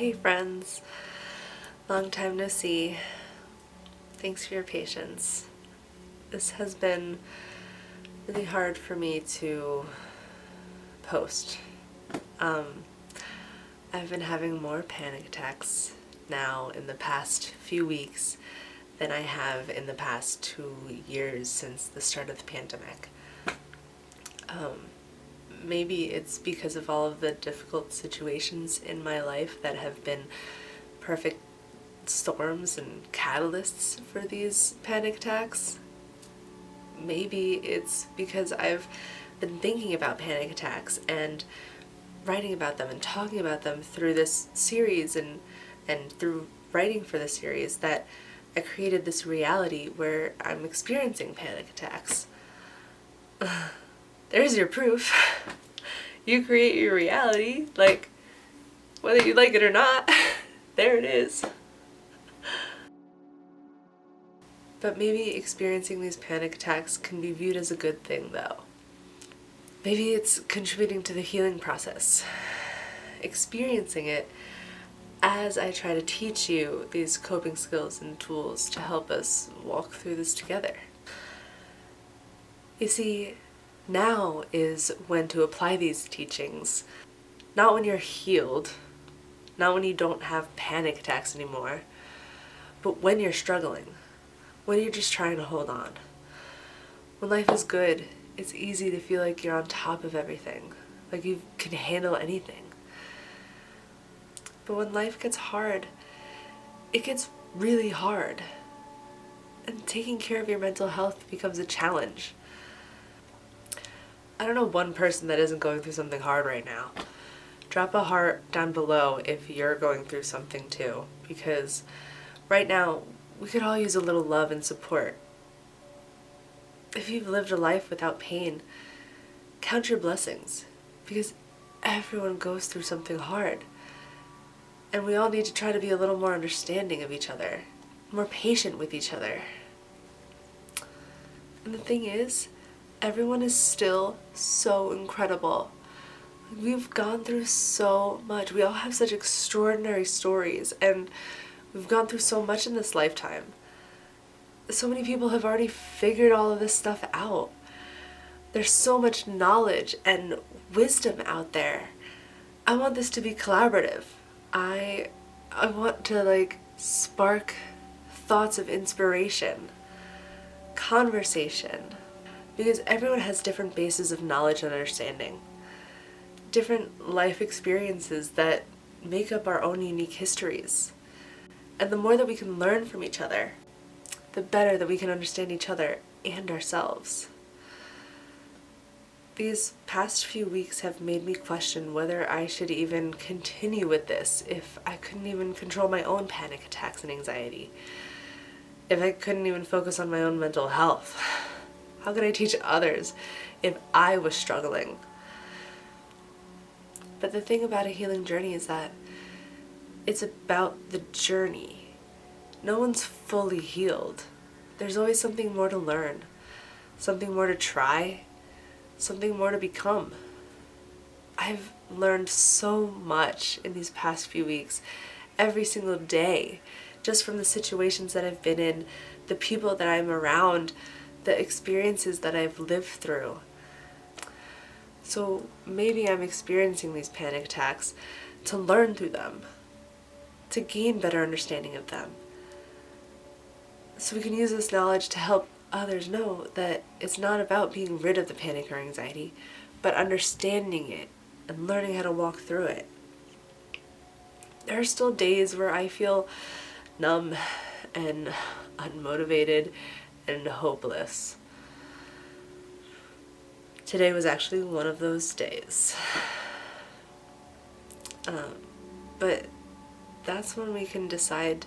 Hey friends, long time no see. Thanks for your patience. This has been really hard for me to post. I've been having more panic attacks now in the past few weeks than I have in the past 2 years since the start of the pandemic. Maybe it's because of all of the difficult situations in my life that have been perfect storms and catalysts for these panic attacks. Maybe it's because I've been thinking about panic attacks and writing about them and talking about them through this series and through writing for the series that I created this reality where I'm experiencing panic attacks. There's your proof. You create your reality, like, whether you like it or not, there it is. But maybe experiencing these panic attacks can be viewed as a good thing, though. Maybe it's contributing to the healing process. Experiencing it as I try to teach you these coping skills and tools to help us walk through this together. You see, now is when to apply these teachings. Not when you're healed, not when you don't have panic attacks anymore, but when you're struggling, when you're just trying to hold on. When life is good, it's easy to feel like you're on top of everything, like you can handle anything. But when life gets hard, it gets really hard. And taking care of your mental health becomes a challenge. I don't know one person that isn't going through something hard right now. Drop a heart down below if you're going through something too, because right now we could all use a little love and support. If you've lived a life without pain, count your blessings, because everyone goes through something hard. And we all need to try to be a little more understanding of each other, more patient with each other. And the thing is, everyone is still so incredible. We've gone through so much. We all have such extraordinary stories, and we've gone through so much in this lifetime. So many people have already figured all of this stuff out. There's so much knowledge and wisdom out there. I want this to be collaborative. I want to spark thoughts of inspiration, conversation, because everyone has different bases of knowledge and understanding, different life experiences that make up our own unique histories. And the more that we can learn from each other, the better that we can understand each other and ourselves. These past few weeks have made me question whether I should even continue with this if I couldn't even control my own panic attacks and anxiety, if I couldn't even focus on my own mental health. How could I teach others if I was struggling? But the thing about a healing journey is that it's about the journey. No one's fully healed. There's always something more to learn, something more to try, something more to become. I've learned so much in these past few weeks, every single day, just from the situations that I've been in, the people that I'm around, the experiences that I've lived through. So maybe I'm experiencing these panic attacks to learn through them, to gain better understanding of them, so we can use this knowledge to help others know that it's not about being rid of the panic or anxiety, but understanding it and learning how to walk through it. There are still days where I feel numb and unmotivated and hopeless. Today was actually one of those days. But that's when we can decide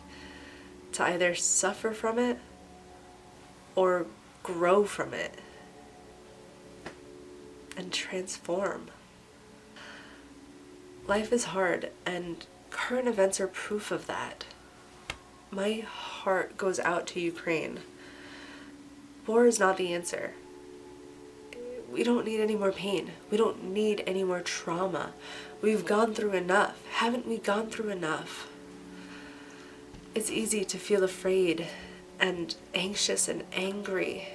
to either suffer from it or grow from it and transform. Life is hard, and current events are proof of that. My heart goes out to Ukraine. War is not the answer. we don't need any more pain. We don't need any more trauma. We've gone through enough. Haven't we gone through enough? It's easy to feel afraid and anxious and angry.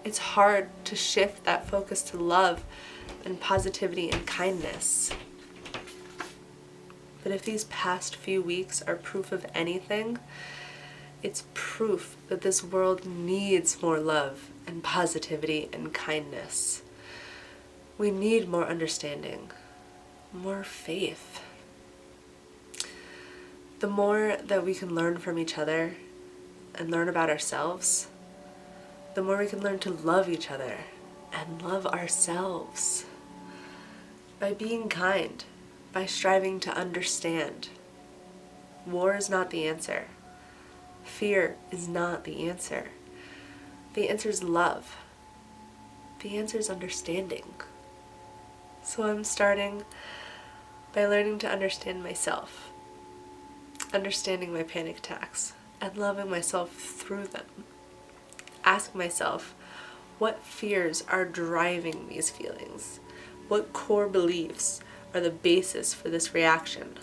It's hard to shift that focus to love and positivity and kindness. But if these past few weeks are proof of anything, it's proof that this world needs more love and positivity and kindness. We need more understanding, more faith. The more that we can learn from each other and learn about ourselves, the more we can learn to love each other and love ourselves. By being kind, by striving to understand. War is not the answer. Fear is not the answer. The answer is love. The answer is understanding. So I'm starting by learning to understand myself, understanding my panic attacks, and loving myself through them. Ask myself, what fears are driving these feelings? What core beliefs are the basis for this reaction?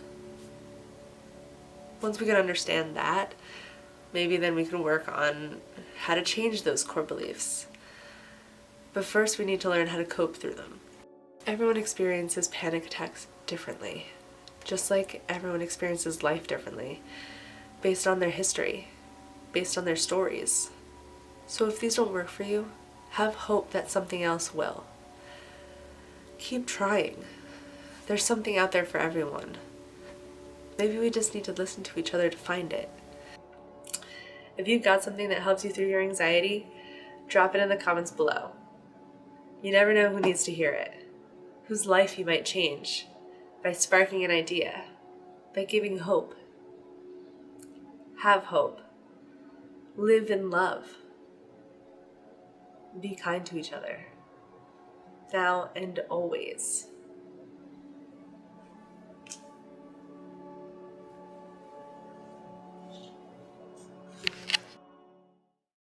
Once we can understand that, maybe then we can work on how to change those core beliefs. But first we need to learn how to cope through them. Everyone experiences panic attacks differently, just like everyone experiences life differently, based on their history, based on their stories. So if these don't work for you, have hope that something else will. Keep trying. There's something out there for everyone. Maybe we just need to listen to each other to find it. If you've got something that helps you through your anxiety, drop it in the comments below. You never know who needs to hear it, whose life you might change, by sparking an idea, by giving hope. Have hope. Live in love. Be kind to each other. Now and always.